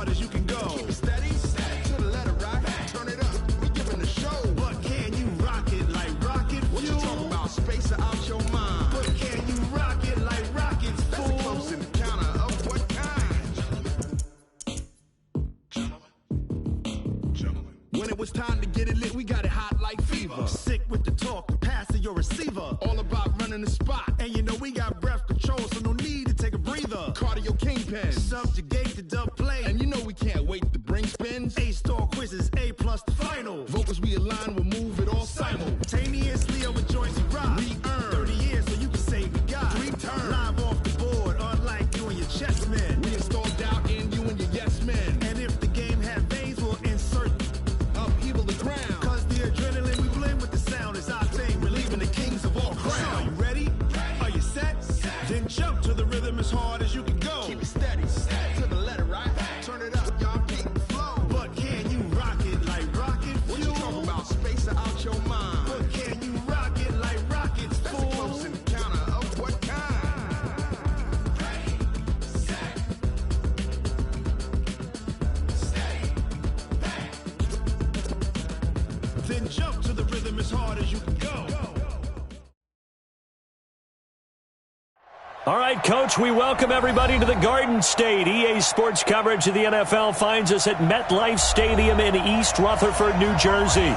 hard as you can go. Keep it steady, to the letter, right? Turn it up, we giving the show. But can you rock it like rocket fuel? What you talking about? Space or out your mind? But can you rock it like rockets, fool? That's a close encounter of what kind? Gentlemen. When it was time to get it lit, we got it hot like fever. Sick with the talk, the pass to your receiver. All about running the spot. And you know we got breath control, so no need to take a breather. Cardio kingpin, subjugate the dub play. And you know we can't wait to bring spins. A-star quizzes, A+ the final. Vocals we align, we'll move it all simultaneously over joints and rock. We earn 30 years so you can say we got 3 turns. Live off the board, unlike you and your chess men. We install doubt in you and your yes men. And if the game had veins, we'll insert upheaval the ground. Cause the adrenaline we blend with the sound is our thing. Relieving the kings of all crowns. So are you ready? Are you set? Then jump to the rhythm as hard as you can go. Keep it steady, to the letter, right? Turn it up, y'all keep the flow. But can you rock it like rocket fuel? What you talking about? Space or out your mind? But can you rock it like rockets, fool? That's a close encounter of what kind? Ready, set, stay back. Then jump to the rhythm as hard as you can go. All right, Coach, we welcome everybody to the Garden State. EA Sports coverage of the NFL finds us at MetLife Stadium in East Rutherford, New Jersey.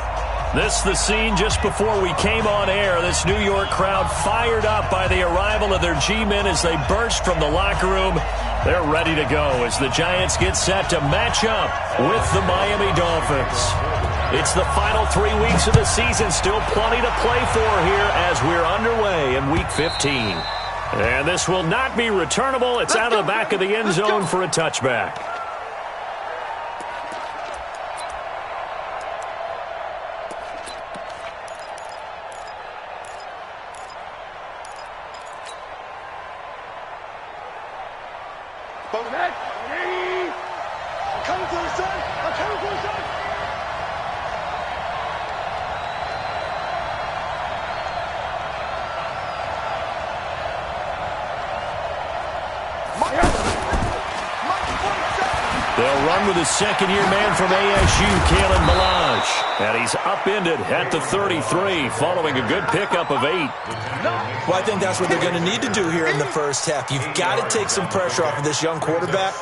This the scene just before we came on air. This New York crowd fired up by the arrival of their G-men as they burst from the locker room. They're ready to go as the Giants get set to match up with the Miami Dolphins. It's the final 3 weeks of the season. Still plenty to play for here as we're underway in Week 15. And this will not be returnable. It's out of the back of the end zone for a touchback. They'll run with a second-year man from ASU, Kalen Ballage. And he's upended at the 33 following a good pickup of 8. Well, I think that's what they're going to need to do here in the first half. You've got to take some pressure off of this young quarterback,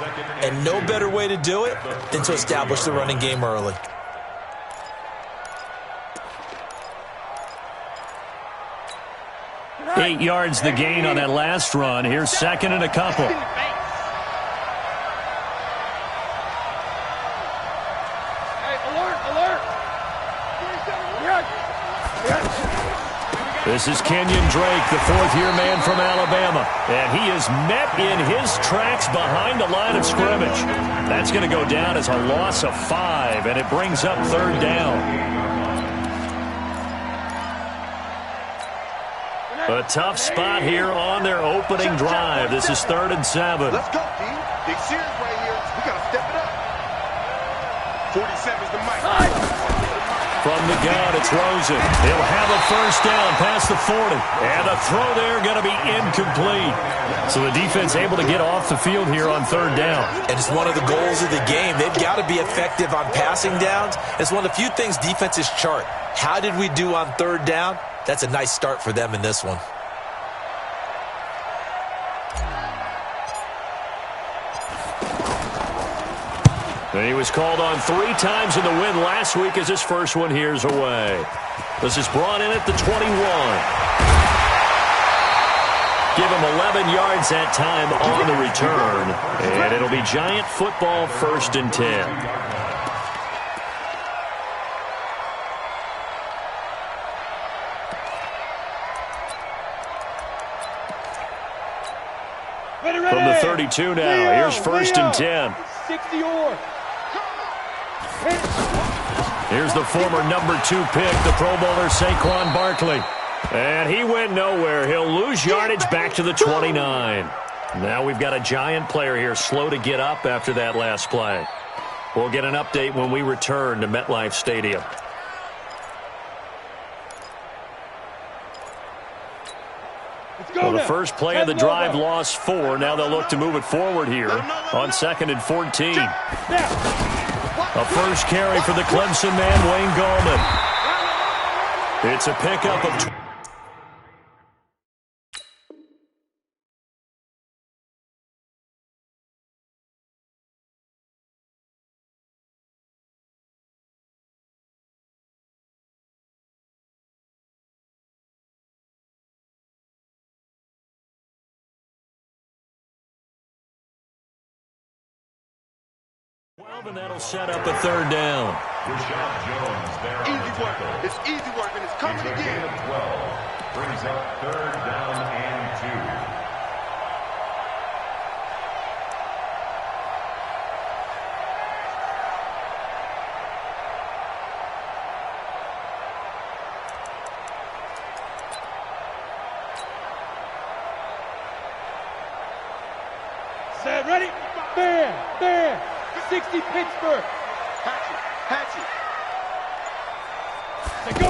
and no better way to do it than to establish the running game early. Eight yards the gain on that last run. Here's second and a couple. This is Kenyon Drake, the fourth-year man from Alabama. And he is met in his tracks behind the line of scrimmage. That's going to go down as a loss of 5, and it brings up third down. A tough spot here on their opening drive. This is 3rd and 7. Let's go, D. Big series right here. We got to step it up. 47's the mic. From the gun, it's Rosen. He'll have a first down past the 40. And the throw there going to be incomplete. So the defense able to get off the field here on third down. And it's one of the goals of the game. They've got to be effective on passing downs. It's one of the few things defenses chart. How did we do on third down? That's a nice start for them in this one. And he was called on 3 times in the win last week as his first one here's away. This is brought in at the 21. Give him 11 yards that time on the return. And it'll be Giant football, 1st and 10. From the 32 now, here's 1st and 10. 60-yard. Here's the former number 2 pick, the Pro Bowler Saquon Barkley. And he went nowhere. He'll lose yardage back to the 29. Now we've got a Giant player here slow to get up after that last play. We'll get an update when we return to MetLife Stadium. the first play of the drive lost 4. Now they'll look to move it forward here on 2nd and 14. A first carry for the Clemson man, Wayne Gallman. It's a pickup of 12, and that'll set up a 3rd down. Easy work. It's easy work, and it's coming again. 12 brings up 3rd down and 2. Set, ready? Bam! Bam! 60 Pittsburgh. Hatchet. Let's go.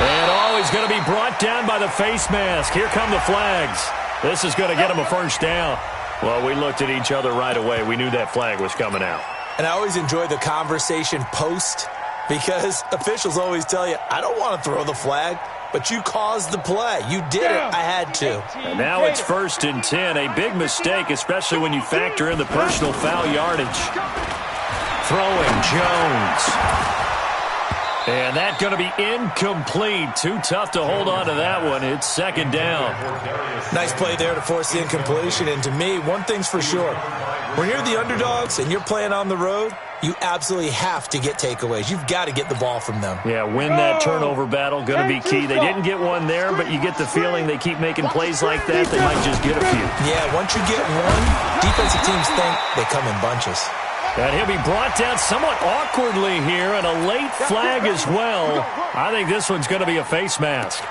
And he's going to be brought down by the face mask. Here come the flags. This is going to get him a 1st down. Well, we looked at each other right away. We knew that flag was coming out. And I always enjoy the conversation post because officials always tell you, I don't want to throw the flag. But you caused the play. You did it. I had to. And now it's 1st and 10. A big mistake, especially when you factor in the personal foul yardage. Throwing Jones. And that's going to be incomplete. Too tough to hold on to that one. It's 2nd down. Nice play there to force the incompletion. And to me, one thing's for sure. When you're the underdogs and you're playing on the road, you absolutely have to get takeaways. You've got to get the ball from them. Yeah, win that turnover battle. Going to be key. They didn't get one there, but you get the feeling they keep making plays like that. They might just get a few. Yeah, once you get one, defensive teams think they come in bunches. And he'll be brought down somewhat awkwardly here, and a late flag as well. I think this one's going to be a face mask.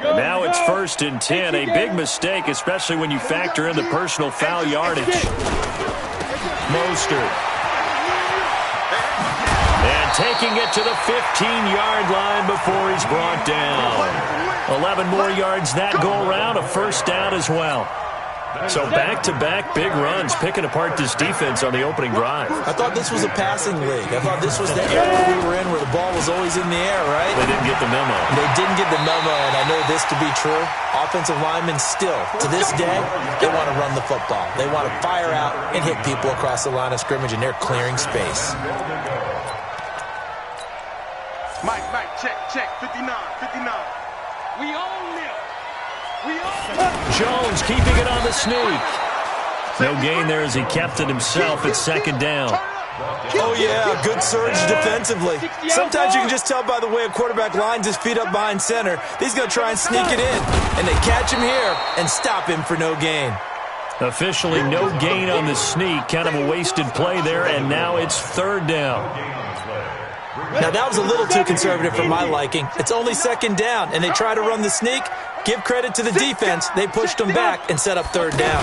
Now it's 1st and 10. A big mistake, especially when you factor in the personal foul yardage. Mostert. And taking it to the 15-yard line before he's brought down. 11 more yards that go around, a 1st down as well. So back-to-back big runs, picking apart this defense on the opening drive. I thought this was a passing league. I thought this was the era we were in where the ball was always in the air, right? They didn't get the memo. They didn't get the memo, and I know this to be true. Offensive linemen still, to this day, they want to run the football. They want to fire out and hit people across the line of scrimmage, and they're clearing space. Mike, check, 59. We own them. Jones keeping it on the sneak. No gain there as he kept it himself. It's 2nd down. Oh, yeah, good surge defensively. Sometimes you can just tell by the way a quarterback lines his feet up behind center. He's going to try and sneak it in. And they catch him here and stop him for no gain. Officially no gain on the sneak. Kind of a wasted play there, and now it's 3rd down. Now, that was a little too conservative for my liking. It's only 2nd down, and they try to run the sneak. Give credit to the defense. They pushed them back and set up 3rd down.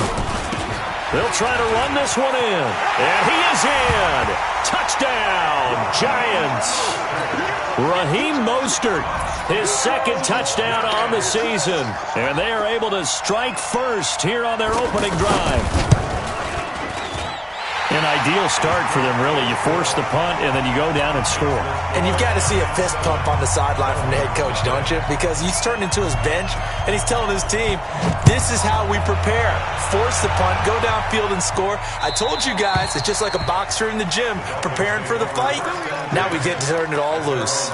They'll try to run this one in. And he is in. Touchdown, Giants. Raheem Mostert, his 2nd touchdown on the season. And they are able to strike first here on their opening drive. An ideal start for them, really. You force the punt, and then you go down and score. And you've got to see a fist pump on the sideline from the head coach, don't you? Because he's turned into his bench, and he's telling his team, this is how we prepare. Force the punt, go downfield and score. I told you guys, it's just like a boxer in the gym preparing for the fight. Now we get to turn it all loose.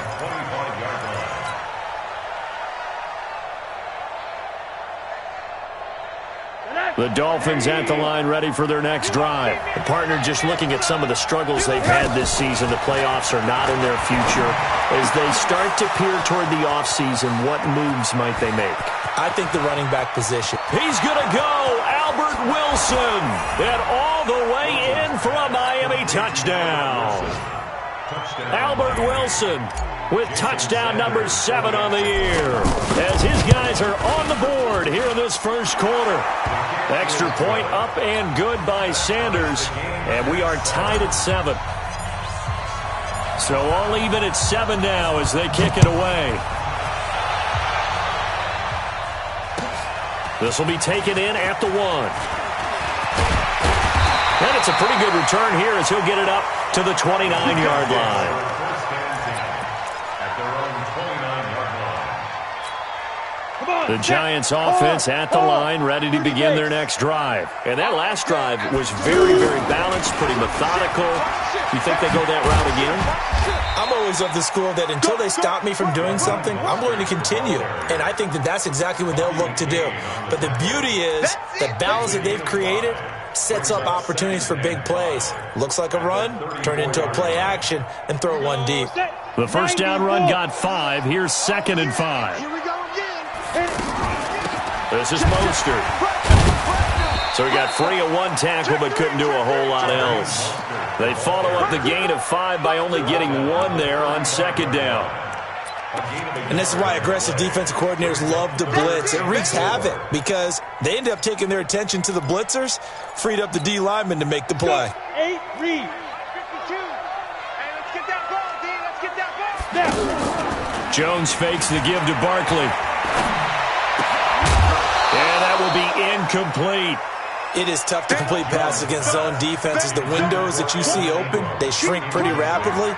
The Dolphins at the line, ready for their next drive. The partner just looking at some of the struggles they've had this season. The playoffs are not in their future. As they start to peer toward the offseason, what moves might they make? I think the running back position. He's going to go, Albert Wilson. And all the way in for a Miami touchdown. Albert Wilson with touchdown number 7 on the year, as his guys are on the board here in this first quarter. Extra point up and good by Sanders, and we are tied at 7. So all even at 7 now as they kick it away. This will be taken in at the 1. And it's a pretty good return here as he'll get it up to the 29-yard line. The Giants offense at the line, ready to begin their next drive. And that last drive was very, very balanced, pretty methodical. You think they go that route again? I'm always of the school that until they stop me from doing something, I'm going to continue. And I think that that's exactly what they'll look to do. But the beauty is the balance that they've created sets up opportunities for big plays. Looks like a run, turn into a play action, and throw one deep. The first down run got 5. Here's 2nd and 5. Here we go again. This is Mostert. So he got free of 1 tackle but couldn't do a whole lot else. They follow up the gain of 5 by only getting 1 there on 2nd down. And this is why aggressive defensive coordinators love to blitz. It wreaks havoc because they end up taking their attention to the blitzers, freed up the D lineman to make the play. 8, read. 52. Hey, let's get that ball, D. Let's get that ball. Jones fakes the give to Barkley. And that will be incomplete. It is tough to complete passes against zone defenses. The windows that you see open, they shrink pretty rapidly.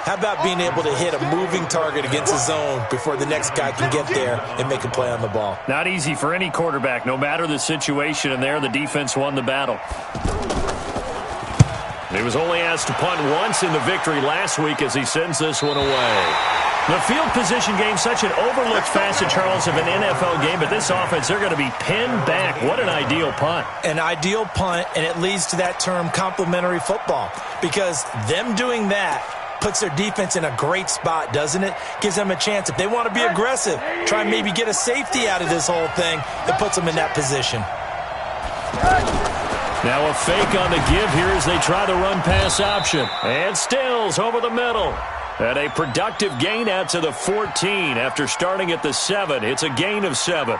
How about being able to hit a moving target against a zone before the next guy can get there and make a play on the ball? Not easy for any quarterback, no matter the situation, and there the defense won the battle. He was only asked to punt once in the victory last week as he sends this one away. The field position game, such an overlooked facet, Charles, of an NFL game, but this offense, they're going to be pinned back. What an ideal punt. An ideal punt, and it leads to that term complementary football, because them doing that puts their defense in a great spot, doesn't it? Gives them a chance. If they want to be aggressive, try and maybe get a safety out of this whole thing, that puts them in that position. Now a fake on the give here as they try the run-pass option. And Stills over the middle. And a productive gain out to the 14 after starting at the 7. It's a gain of 7.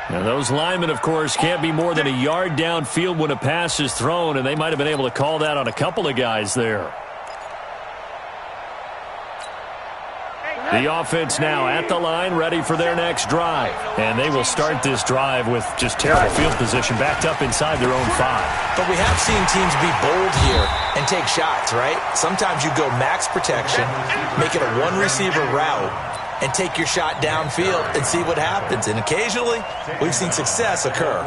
Now those linemen, of course, can't be more than a yard downfield when a pass is thrown, and they might have been able to call that on a couple of guys there. The offense now at the line, ready for their next drive. And they will start this drive with just terrible field position, backed up inside their own 5. But we have seen teams be bold here and take shots, right? Sometimes you go max protection, make it a one-receiver route, and take your shot downfield and see what happens. And occasionally, we've seen success occur.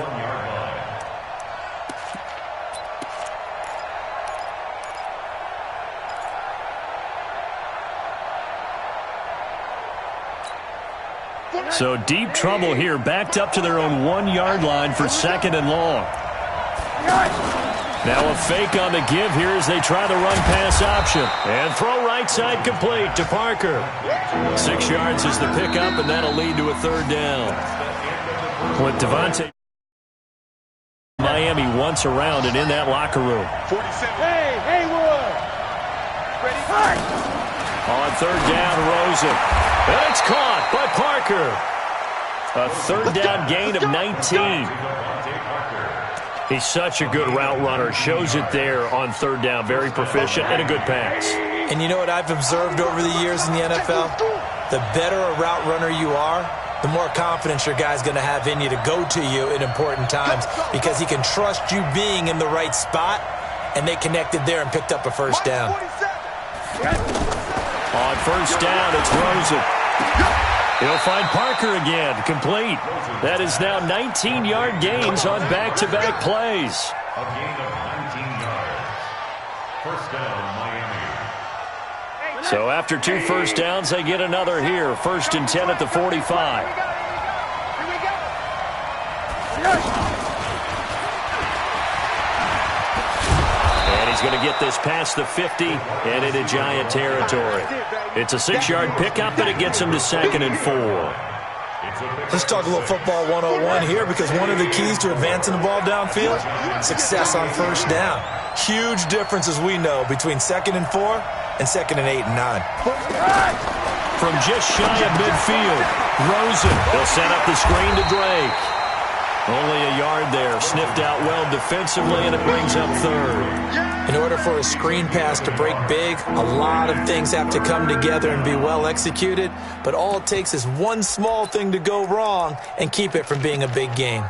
So deep trouble here, backed up to their own 1-yard line for 2nd and long. Now a fake on the give here as they try the run-pass option. And throw right side complete to Parker. 6 yards is the pickup, and that'll lead to a 3rd down. With Devontae Miami once around and in that locker room. 47. Hey, Haywood. Ready? On 3rd down, Rosen. And it's caught by Parker. A 3rd down gain of 19. He's such a good route runner. Shows it there on 3rd down. Very proficient and a good pass. And you know what I've observed over the years in the NFL? The better a route runner you are, the more confidence your guy's going to have in you to go to you in important times, because he can trust you being in the right spot, and they connected there and picked up a 1st down. On 1st down, it's Rosen. He'll find Parker again, complete. That is now 19-yard gains on back-to-back plays. A gain of 19 yards. 1st down, Miami. So after 2 first downs, they get another here. 1st and 10 at the 45. And he's going to get this past the 50 and into Giant territory. It's a 6-yard pickup, and it gets him to 2nd and 4. Let's talk a little football 101 here, because one of the keys to advancing the ball downfield, success on 1st down. Huge difference, as we know, between 2nd and 4 and 2nd and 8 and 9. From just shy of midfield, Rosen. He'll set up the screen to Drake. Only a yard there. Sniffed out well defensively, and it brings up 3rd. In order for a screen pass to break big, a lot of things have to come together and be well executed, but all it takes is one small thing to go wrong and keep it from being a big game.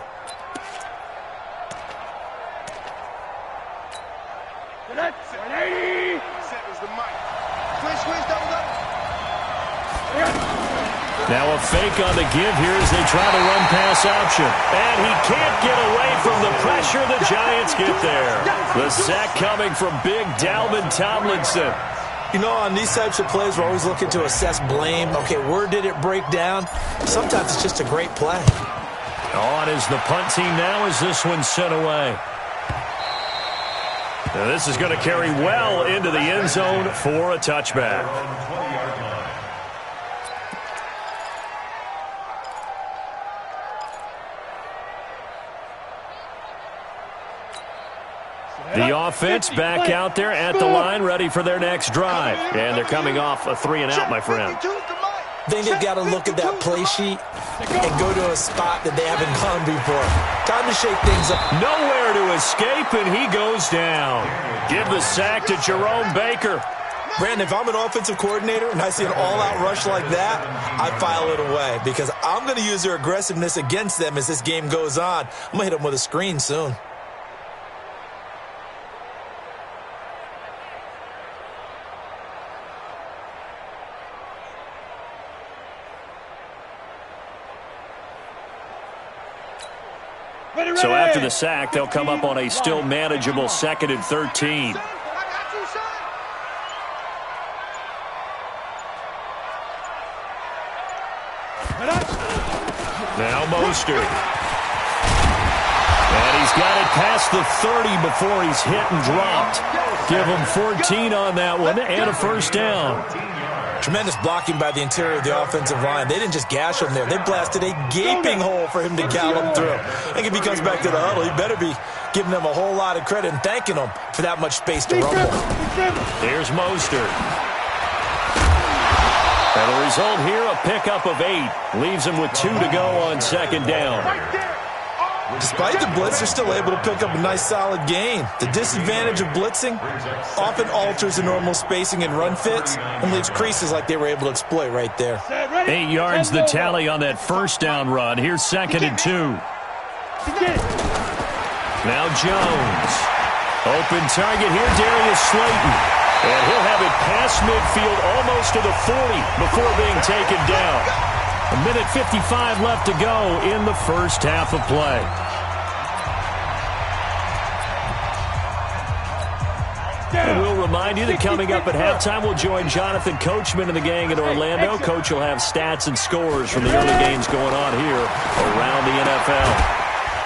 Now a fake on the give here as they try to run pass option. And he can't get away from the pressure. The Giants get there. The sack coming from big Dalvin Tomlinson. You know, on these types of plays, we're always looking to assess blame. Okay, where did it break down? Sometimes it's just a great play. On is the punt team now as this one's sent away. Now this is going to carry well into the end zone for a touchback. The offense back out there at the line, ready for their next drive. And they're coming off a 3-and-out, my friend. I think they've got to look at that play sheet and go to a spot that they haven't gone before. Time to shake things up. Nowhere to escape, and he goes down. Give the sack to Jerome Baker. Brandon, if I'm an offensive coordinator and I see an all-out rush like that, I file it away because I'm going to use their aggressiveness against them as this game goes on. I'm going to hit them with a screen soon. So after the sack, they'll come up on a still manageable 2nd and 13. Now Mostert. And he's got it past the 30 before he's hit and dropped. Give him 14 on that one and a first down. Tremendous blocking by the interior of the offensive line. They didn't just gash him there. They blasted a gaping hole for him to gallop through. I think if he comes back to the huddle, he better be giving them a whole lot of credit and thanking them for that much space to rumble. Here's Mostert. And the result here, a pickup of 8. Leaves him with 2 to go on 2nd down. Despite the blitz, they're still able to pick up a nice, solid gain. The disadvantage of blitzing often alters the normal spacing and run fits and leaves creases like they were able to exploit right there. 8 yards the tally on that first down run. Here's 2nd and 2. Now Jones. Open target here, Darius Slayton. And he'll have it past midfield almost to the 40 before being taken down. A minute 55 left to go in the first half of play. And we'll remind you that coming up at halftime, we'll join Jonathan Coachman and the gang in Orlando. Coach will have stats and scores from the early games going on here around the NFL.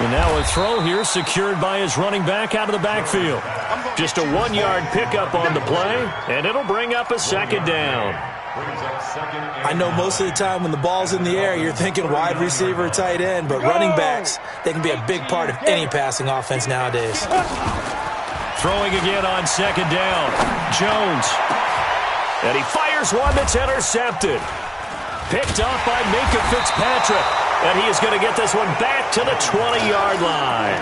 And now a throw here secured by his running back out of the backfield. Just a 1-yard pickup on the play, and it'll bring up a 2nd down. I know most of the time when the ball's in the air, you're thinking wide receiver, tight end, but running backs, they can be a big part of any passing offense nowadays. Throwing again on 2nd down. Jones. And he fires one that's intercepted. Picked off by Minkah Fitzpatrick. And he is going to get this one back to the 20-yard line.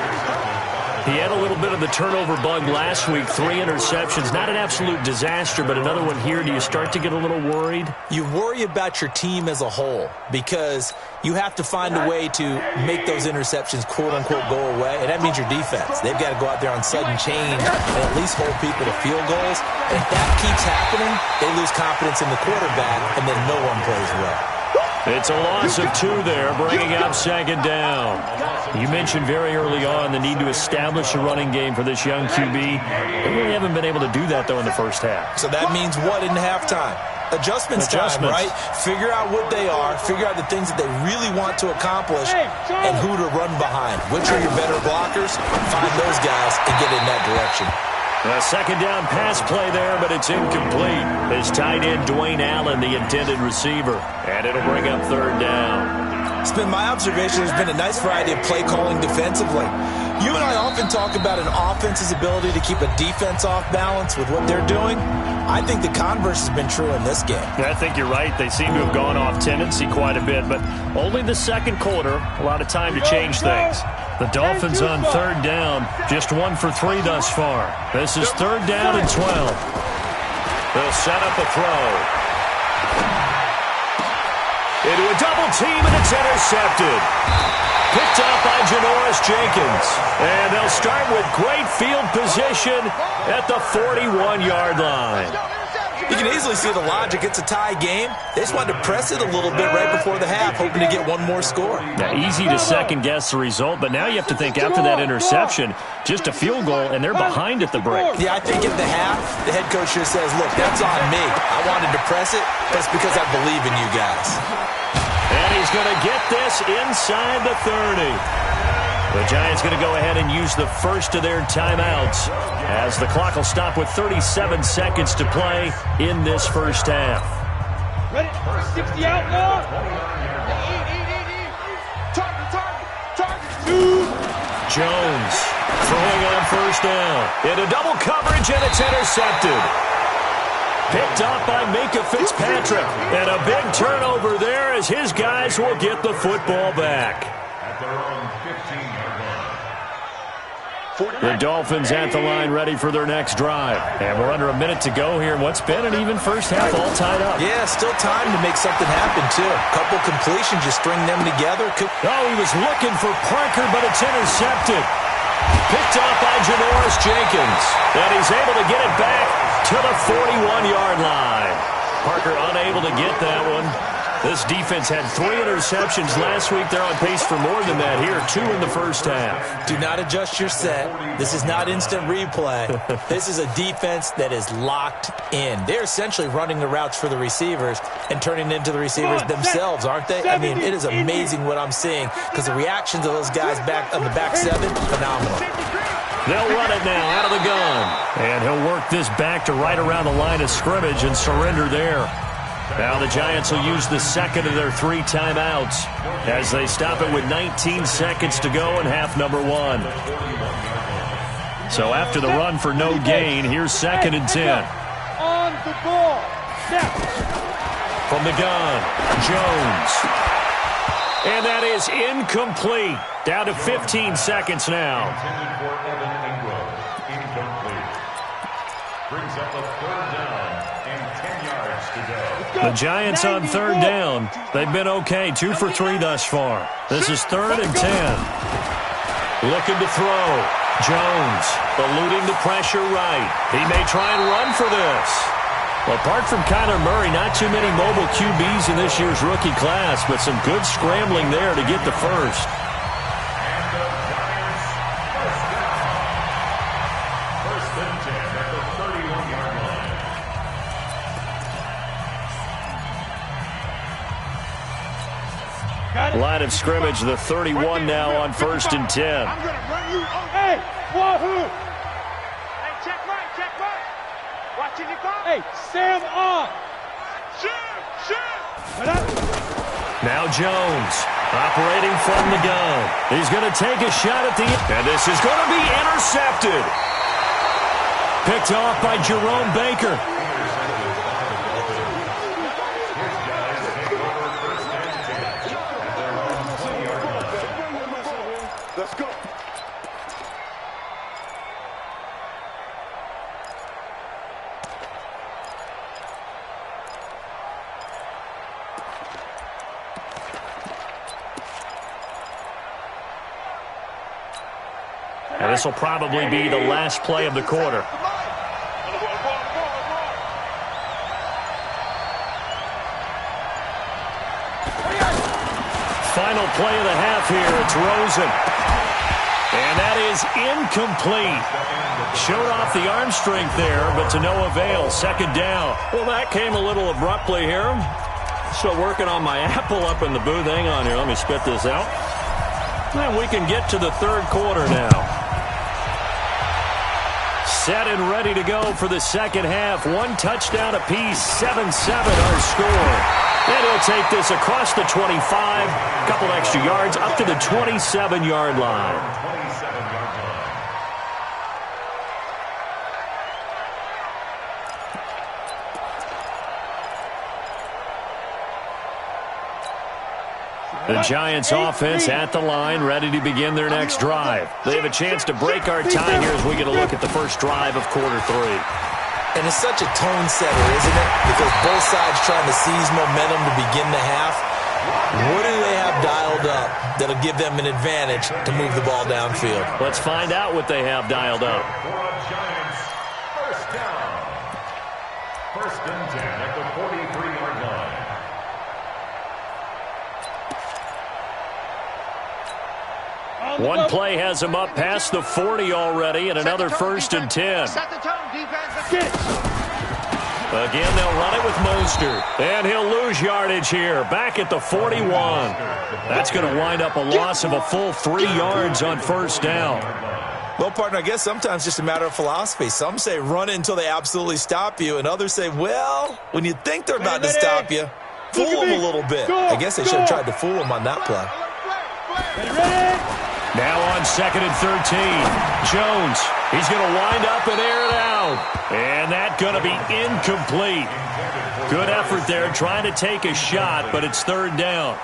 He had a little bit of the turnover bug last week. 3 interceptions. Not an absolute disaster, but another one here. Do you start to get a little worried? You worry about your team as a whole because you have to find a way to make those interceptions, quote-unquote, go away, and that means your defense. They've got to go out there on sudden change and at least hold people to field goals. And if that keeps happening, they lose confidence in the quarterback, and then no one plays well. It's a loss of 2 there, bringing up 2nd down. You mentioned very early on the need to establish a running game for this young QB. They really haven't been able to do that, though, in the first half. So that means what in halftime? Adjustments time, right? Figure out what they are, figure out the things that they really want to accomplish, and who to run behind. Which are your better blockers? Find those guys and get in that direction. A 2nd down pass play there, but it's incomplete. His tight end, Dwayne Allen, the intended receiver. And it'll bring up 3rd down. It's been my observation there's been a nice variety of play calling defensively. You and I often talk about an offense's ability to keep a defense off balance with what they're doing. I think the converse has been true in this game. Yeah, I think you're right. They seem to have gone off tendency quite a bit, but only the second quarter, a lot of time to change things. The Dolphins on third down, just 1 for 3 thus far. This is third down and 12. They'll set up a throw. Into a double team, and it's intercepted. Picked up by Janoris Jenkins. And they'll start with great field position at the 41-yard line. You can easily see the logic. It's a tie game. They just wanted to press it a little bit right before the half, hoping to get one more score. Now, easy to second-guess the result, but now you have to think after that interception, just a field goal, and they're behind at the break. Yeah, I think at the half, the head coach just says, look, that's on me. I wanted to press it. That's because I believe in you guys. And he's going to get this inside the 30. The Giants going to go ahead and use the first of their timeouts as the clock will stop with 37 seconds to play in this first half. Ready? 60 out now. Target. Jones throwing on first down. Into double coverage, and it's intercepted. Picked off by Minkah Fitzpatrick. And a big turnover there as his guys will get the football back. At their own 15-yard line. The Dolphins at the line ready for their next drive. And we're under a minute to go here in what's been an even first half, all tied up. Yeah, still time to make something happen, too. Couple completions, just string them together. Oh, he was looking for Parker, but it's intercepted. Picked off by Janoris Jenkins. And he's able to get it back to the 41-yard line. Parker unable to get that one. This defense had 3 interceptions last week. They're on pace for more than that here. 2 in the first half. Do not adjust your set. This is not instant replay. This is a defense that is locked in. They're essentially running the routes for the receivers and turning into the receivers themselves, aren't they? I mean, it is amazing what I'm seeing because the reactions of those guys back on the back 7, phenomenal. They'll run it now out of the gun. And he'll work this back to right around the line of scrimmage and surrender there. Now the Giants will use the second of their 3 timeouts as they stop it with 19 seconds to go in half number 1. So after the run for no gain, here's 2nd and 10. On the ball. From the gun, Jones. And that is incomplete. Down to 15 seconds now. Intended for Evan Ingram. Incomplete. Brings up a third down and 10 yards to go. The Giants on third down. They've been okay. 2 for 3 thus far. This is 3rd and 10. Looking to throw. Jones eluding the pressure right. He may try and run for this. Well, apart from Kyler Murray, not too many mobile QBs in this year's rookie class, but some good scrambling there to get the first. And the Giants first down. 1st and 10 at the 31-yard line. Line of scrimmage, the 31 now on 1st and 10. I'm going to run you. Hey, wahoo. Hey, check right. Watching your ball. Hey, Sam on. Shoot. Now Jones operating from the gun. He's going to take a shot at the end. And this is going to be intercepted. Picked off by Jerome Baker. Let's go. And this will probably be the last play of the quarter. Final play of the half here. It's Rosen. And that is incomplete. Showed off the arm strength there, but to no avail. 2nd down. Well, that came a little abruptly here. Still working on my apple up in the booth. Hang on here. Let me spit this out. And we can get to the 3rd quarter now. Set and ready to go for the 2nd half. 1 touchdown apiece, 7-7 our score. And he'll take this across the 25, a couple extra yards, up to the 27-yard line. The Giants offense at the line, ready to begin their next drive. They have a chance to break our tie here as we get a look at the first drive of quarter 3. And it's such a tone setter, isn't it? Because both sides trying to seize momentum to begin the half. What do they have dialed up that'll give them an advantage to move the ball downfield? Let's find out what they have dialed up. Giants, first down. First and 10 at the 43-yard line. One play has him up past the 40 already, and another first and 10. Set the tone, defense. Again, they'll run it with Mostert, and he'll lose yardage here, back at the 41. That's going to wind up a loss of a full 3 yards on first down. Well, partner, I guess sometimes it's just a matter of philosophy. Some say run it until they absolutely stop you, and others say, well, when you think they're about to stop you, fool them a little bit. I guess they should have tried to fool them on that play. Now on 2nd and 13, Jones, he's going to wind up and air it out. And that's going to be incomplete. Good effort there, trying to take a shot, but it's 3rd down.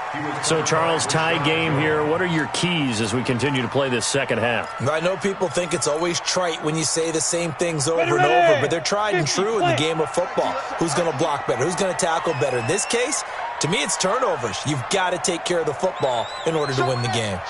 So, Charles, tie game here. What are your keys as we continue to play this second half? I know people think it's always trite when you say the same things over and over, but they're tried and true in the game of football. Who's going to block better? Who's going to tackle better? In this case, to me, it's turnovers. You've got to take care of the football in order to win the game.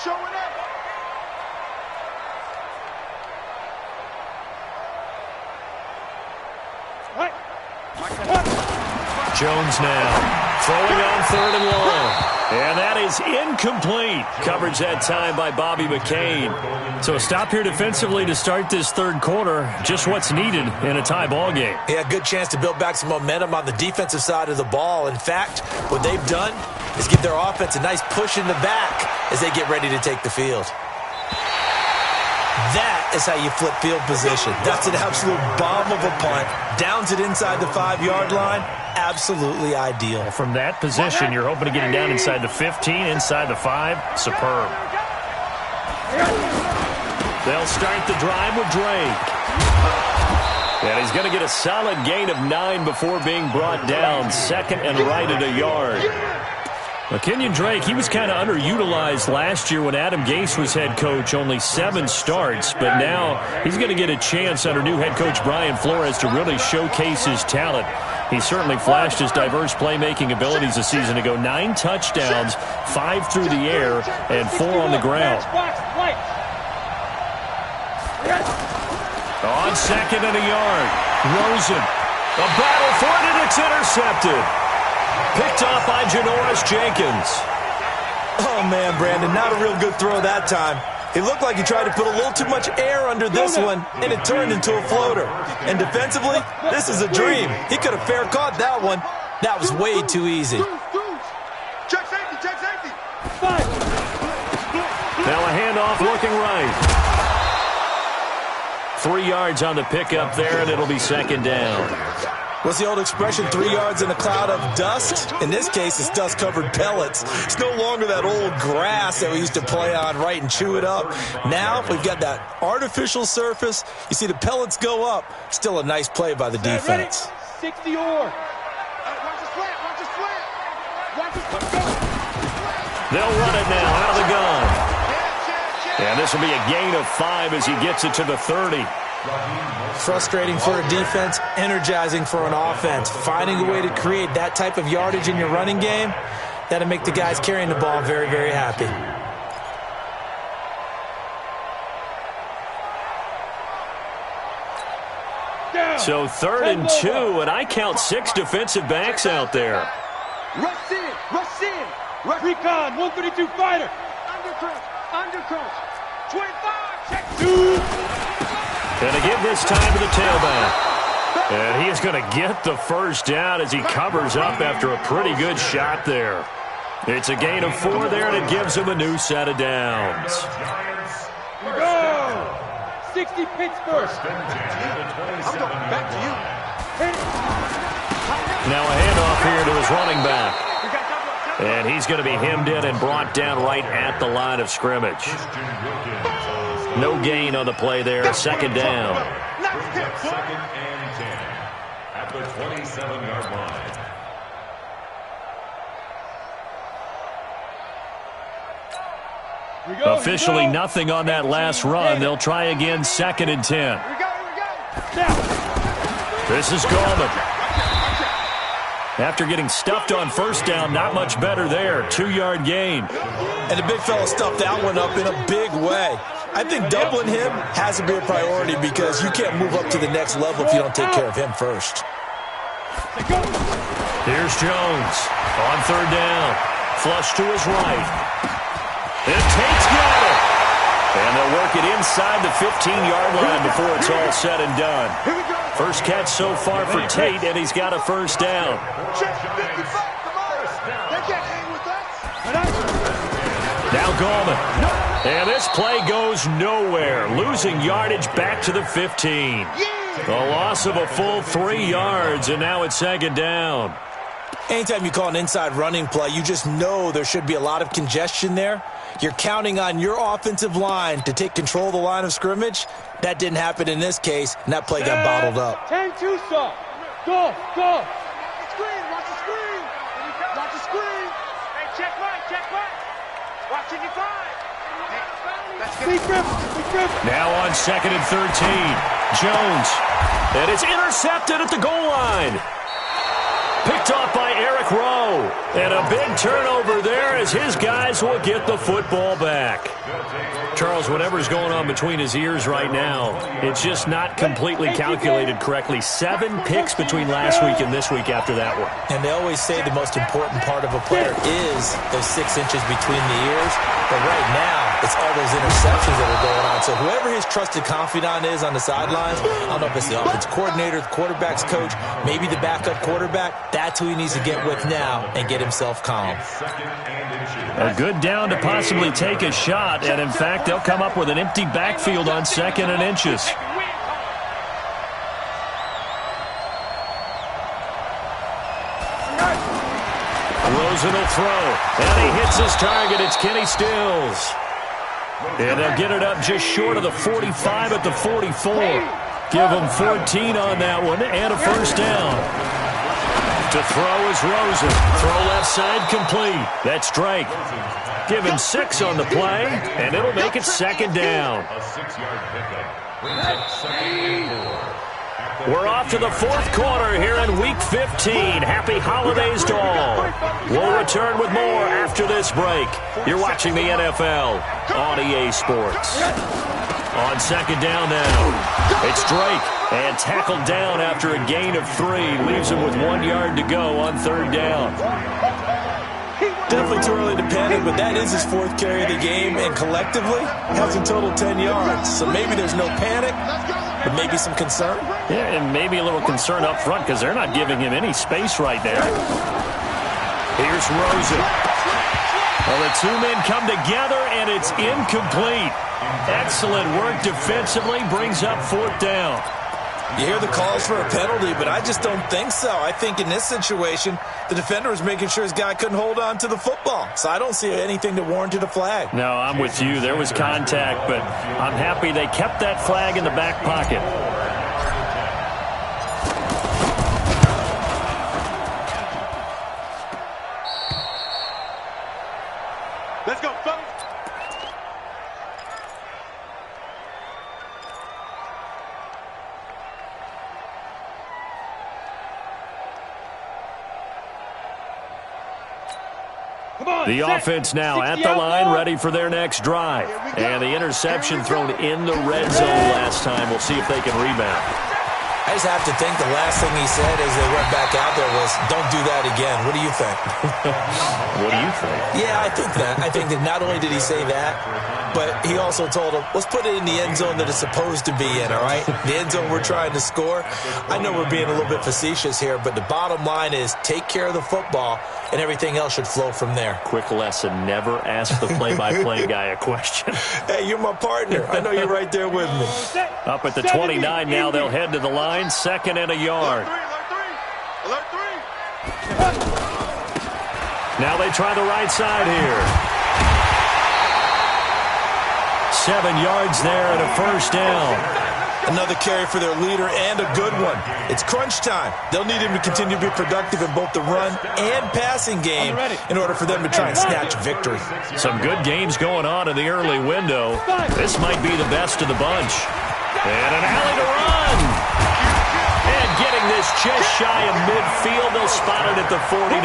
Jones now throwing on 3rd and long. And that is incomplete. Coverage that time by Bobby McCain. So a stop here defensively to start this 3rd quarter. Just what's needed in a tie ball game. Yeah, good chance to build back some momentum on the defensive side of the ball. In fact, what they've done is give their offense a nice push in the back as they get ready to take the field. That is how you flip field position. That's an absolute bomb of a punt. Downs it inside the 5-yard line. Absolutely ideal. From that position, you're hoping to get it down inside the 15, inside the 5. Superb. They'll start the drive with Drake. And he's going to get a solid gain of 9 before being brought down. 2nd and right at a yard. Kenyon Drake, he was kind of underutilized last year when Adam Gase was head coach. Only 7 starts, but now he's going to get a chance under new head coach Brian Flores to really showcase his talent. He certainly flashed his diverse playmaking abilities a season ago. 9 touchdowns, 5 through the air, and 4 on the ground. On 2nd and a yard, Rosen. A battle for it, and it's intercepted. Picked off by Janoris Jenkins. Oh, man, Brandon, not a real good throw that time. It looked like he tried to put a little too much air under this one, and it turned into a floater. And defensively, this is a dream. He could have fair caught that one. That was way too easy. Check safety, check safety. Now a handoff looking right. 3 yards on the pickup there, and it'll be 2nd down. What's the old expression, 3 yards in a cloud of dust? In this case, it's dust-covered pellets. It's no longer that old grass that we used to play on, right, and chew it up. Now we've got that artificial surface. You see the pellets go up. Still a nice play by the defense. 60 or. Watch the slant, watch the slant. Watch the slant. They'll run it now out of the gun. And this will be a gain of 5 as he gets it to the 30. Frustrating for a defense, energizing for an offense. Finding a way to create that type of yardage in your running game, that'll make the guys carrying the ball very, very happy. So 3rd and 2, and I count 6 defensive backs out there. Rush in, rush in. Rush. Recon, 132 fighter. Undercross. 25, check 2. And to give this time to the tailback. And he is going to get the first down as he covers up after a pretty good shot there. It's a gain of 4 there, and it gives him a new set of downs. Go! 60 Pittsburgh. I'm going back to you. Now a handoff here to his running back. And he's going to be hemmed in and brought down right at the line of scrimmage. No gain on the play there. Second down. Second and 10 at the 27-yard line. Officially nothing on that last run. They'll try again, second and 10. This is Gallman. After getting stuffed on first down, not much better there. 2-yard gain. And the big fella stuffed that one up in a big way. I think doubling him has to be a priority because you can't move up to the next level if you don't take care of him first. Here's Jones on third down. Flush to his right. And Tate's got it. And they'll work it inside the 15-yard line before it's all said and done. First catch so far for Tate, and he's got a first down. Now Gallman. And this play goes nowhere. Losing yardage back to the 15. A loss of a full 3 yards, and now it's second down. Anytime you call an inside running play, you just know there should be a lot of congestion there. You're counting on your offensive line to take control of the line of scrimmage. That didn't happen in this case, and that play got bottled up. 10-2, sir. Go. Watch the screen. Watch the screen. Hey, check right. Watching your five. Now on second and 13. Jones. And it's intercepted at the goal line. Picked off by Eric Rowe. And a big turnover there as his guys will get the football back. Charles, whatever's going on between his ears right now, it's just not completely calculated correctly. 7 picks between last week and this week after that one. And they always say the most important part of a player is those 6 inches between the ears. But right now, it's all those interceptions that are going on. So whoever his trusted confidant is on the sidelines, I don't know if it's the offensive coordinator, the quarterback's coach, maybe the backup quarterback, that's who he needs to get with now and get himself calm. A good down to possibly take a shot, and in fact, they'll come up with an empty backfield on second and inches. Rosen will throw, and he hits his target. It's Kenny Stills. And they'll get it up just short of the 45 at the 44. Give them 14 on that one, and a first down. To throw is Rosen. Throw left side complete. That's Drake. Give him 6 on the play, and it'll make it second down. A 6-yard pickup. Second and 4. We're off to the fourth quarter here in Week 15. Happy holidays to all. We'll return with more after this break. You're watching the NFL on EA Sports. On second down now, it's Drake. And tackled down after a gain of 3. Leaves him with 1 yard to go on third down. Definitely too early to panic, but that is his 4th carry of the game, and collectively has a total 10 yards. So maybe there's no panic, but maybe some concern. Yeah, and maybe a little concern up front because they're not giving him any space right there. Here's Rosen. Well, the 2 men come together, and it's incomplete. Excellent work defensively, brings up 4th down. You hear the calls for a penalty, but I just don't think so. I think in this situation, the defender was making sure his guy couldn't hold on to the football. So I don't see anything that warranted a flag. No, I'm with you. There was contact, but I'm happy they kept that flag in the back pocket. Let's go, fellas. The offense now at the line, ready for their next drive. And the interception thrown in the red zone last time. We'll see if they can rebound. I just have to think the last thing he said as they went back out there was, don't do that again. What do you think? What do you think? Yeah, I think that. I think that not only did he say that, but he also told him, let's put it in the end zone that it's supposed to be in, all right? The end zone we're trying to score. I know we're being a little bit facetious here, but the bottom line is take care of the football, and everything else should flow from there. Quick lesson, never ask the play-by-play guy a question. Hey, you're my partner. I know you're right there with me. Up at the 29 now, they'll head to the line, second and a yard. Now they try the right side here. 7 yards there and a first down. Another carry for their leader and a good one. It's crunch time. They'll need him to continue to be productive in both the run and passing game in order for them to try and snatch victory. Some good games going on in the early window. This might be the best of the bunch. And an alley to run. And getting this just shy of midfield. They'll spot it at the 49.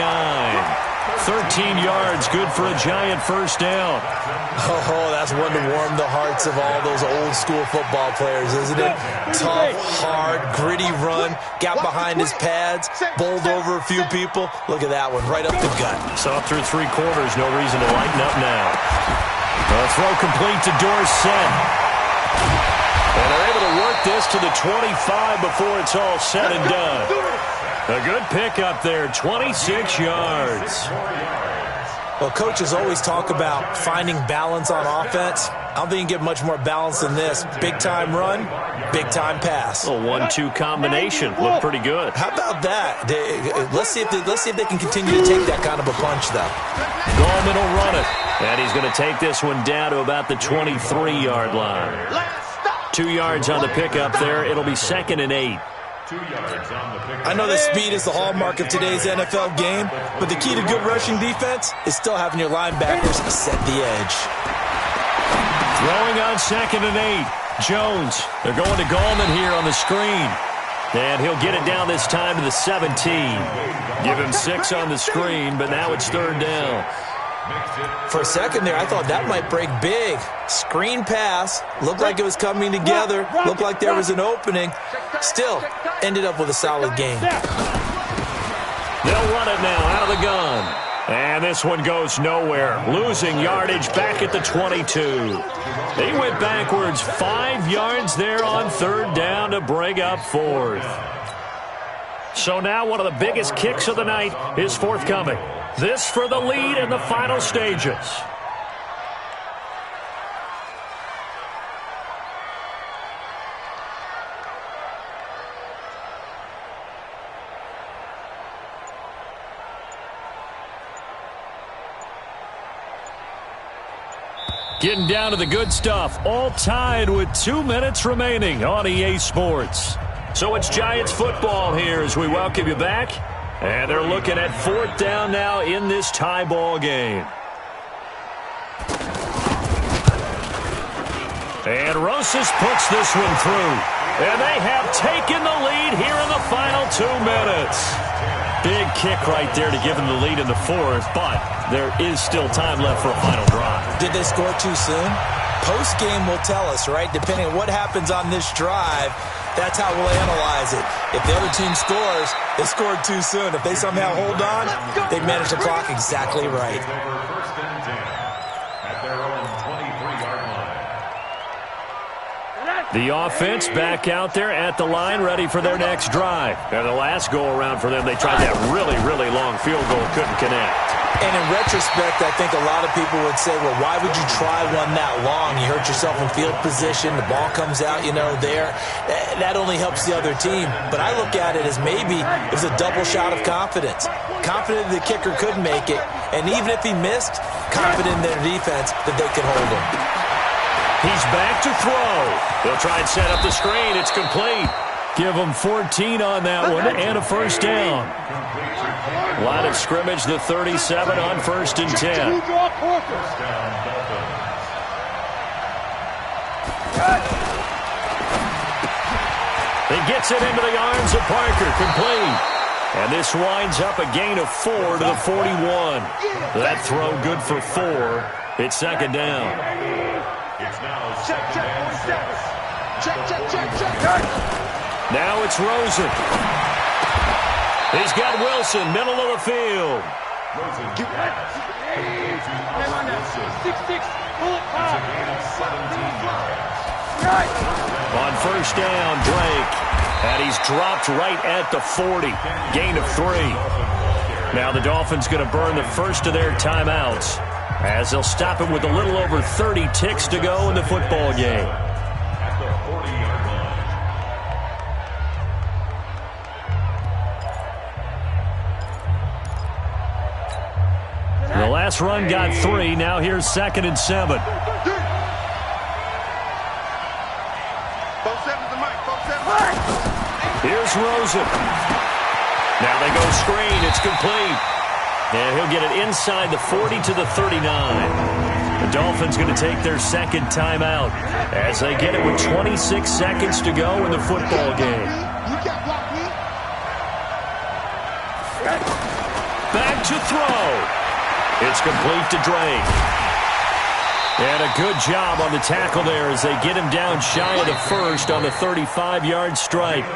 13 yards, good for a giant first down. Oh, that's one to warm the hearts of all those old school football players, isn't it? Tough, hard, gritty run, got behind his pads, bowled over a few people. Look at that one, right up the gut. Saw through 3 quarters, no reason to lighten up now. A throw complete to Dorsett. And they're able to work this to the 25 before it's all said and done. A good pickup there, 26 yards. Well, coaches always talk about finding balance on offense. I don't think you get much more balance than this. Big-time run, big-time pass. A 1-2 combination. Looked pretty good. How about that? Let's see if they can continue to take that kind of a punch, though. Gallman will run it. And he's going to take this one down to about the 23-yard line. 2 yards on the pickup there. It'll be 2nd and 8. I know that speed is the hallmark of today's NFL game, but the key to good rushing defense is still having your linebackers set the edge. Throwing on 2nd and 8. Jones. They're going to Gallman here on the screen. And he'll get it down this time to the 17. Give him 6 on the screen, but now it's 3rd down. For a second there, I thought that might break big. Screen pass. Looked like it was coming together. Looked like there was an opening. Still, ended up with a solid game. They'll run it now out of the gun. And this one goes nowhere. Losing yardage back at the 22. They went backwards 5 yards there on 3rd down to bring up 4th. So now one of the biggest kicks of the night is forthcoming. This for the lead in the final stages. Getting down to the good stuff. All tied with 2 minutes remaining on EA Sports. So it's Giants football here as we welcome you back. And they're looking at 4th down now in this tie ball game. And Rosas puts this one through. And they have taken the lead here in the final 2 minutes. Big kick right there to give them the lead in the 4th, but there is still time left for a final drive. Did they score too soon? Post-game will tell us, right? Depending on what happens on this drive, that's how we'll analyze it. If the other team scores, they scored too soon. If they somehow hold on, they've managed the clock exactly right. The offense back out there at the line, ready for their next drive. And the last go-around for them, they tried that really, really long field goal, couldn't connect. And in retrospect, I think a lot of people would say, well, why would you try one that long? You hurt yourself in field position. The ball comes out, there. That only helps the other team. But I look at it as maybe it was a double shot of confidence. Confident the kicker could make it. And even if he missed, confident in their defense that they could hold him. He's back to throw. They'll try and set up the screen. It's complete. Give them 14 on that one and a first down. Line of scrimmage, the 37 on 1st and 10. He gets it into the arms of Parker, complete. And this winds up a gain of 4 to the 41. That throw good for 4. It's 2nd down. Now it's Rosen. He's got Wilson, middle of the field. On 1st down, Drake. And he's dropped right at the 40. Gain of 3. Now the Dolphins going to burn the first of their timeouts, as they'll stop it with a little over 30 ticks to go in the football game. last run got 3. Now here's 2nd and 7. Here's Rosen. Now they go screen. It's complete. And he'll get it inside the 40 to the 39. The Dolphins going to take their 2nd timeout as they get it with 26 seconds to go in the football game. Back to throw. It's complete to Drake. And a good job on the tackle there as they get him down shy of the 1st on the 35-yard strike.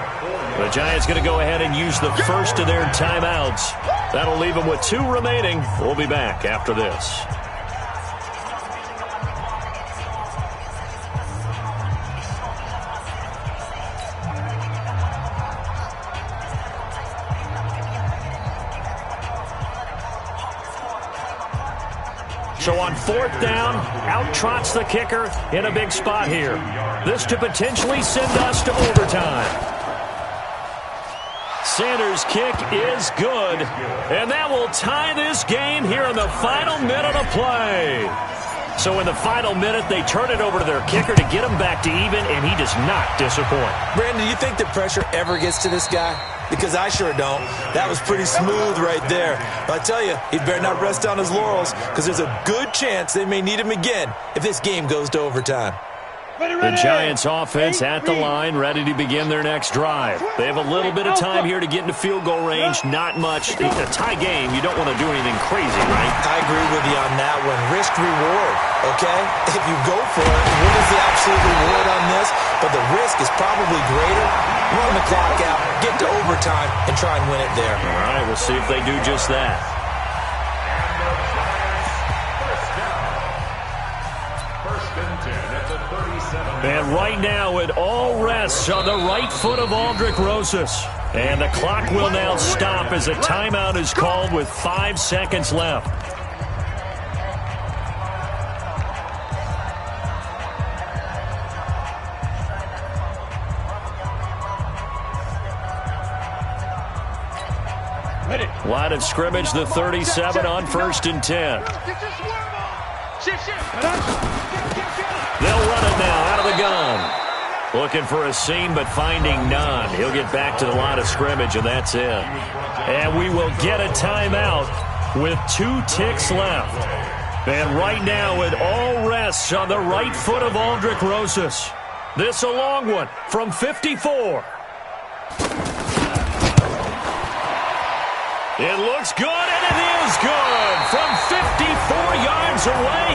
The Giants going to go ahead and use the first of their timeouts. That'll leave them with 2 remaining. We'll be back after this. So on 4th down, out trots the kicker in a big spot here. This to potentially send us to overtime. Sanders' kick is good, and that will tie this game here in the final minute of play. So in the final minute, they turn it over to their kicker to get him back to even, and he does not disappoint. Brandon, do you think the pressure ever gets to this guy? Because I sure don't. That was pretty smooth right there. But I tell you, he better not rest on his laurels because there's a good chance they may need him again if this game goes to overtime. The Giants offense at the line, ready to begin their next drive. They have a little bit of time here to get into field goal range, not much. In a tie game, you don't want to do anything crazy, right? I agree with you on that one. Risk-reward, okay? If you go for it, what is the absolute reward on this? But the risk is probably greater. Run the clock out, get to overtime, and try and win it there. All right, we'll see if they do just that. And right now it all rests on the right foot of Aldrick Rosas. And the clock will now stop as a timeout is called with 5 seconds left. Line of scrimmage, the 37 on 1st and 10. They'll run it now out of the gun. Looking for a seam, but finding none. He'll get back to the line of scrimmage, and that's it. And we will get a timeout with 2 ticks left. And right now it all rests on the right foot of Aldrick Rosas. This a long one from 54. It looks good, and it is good. From 54 yards away,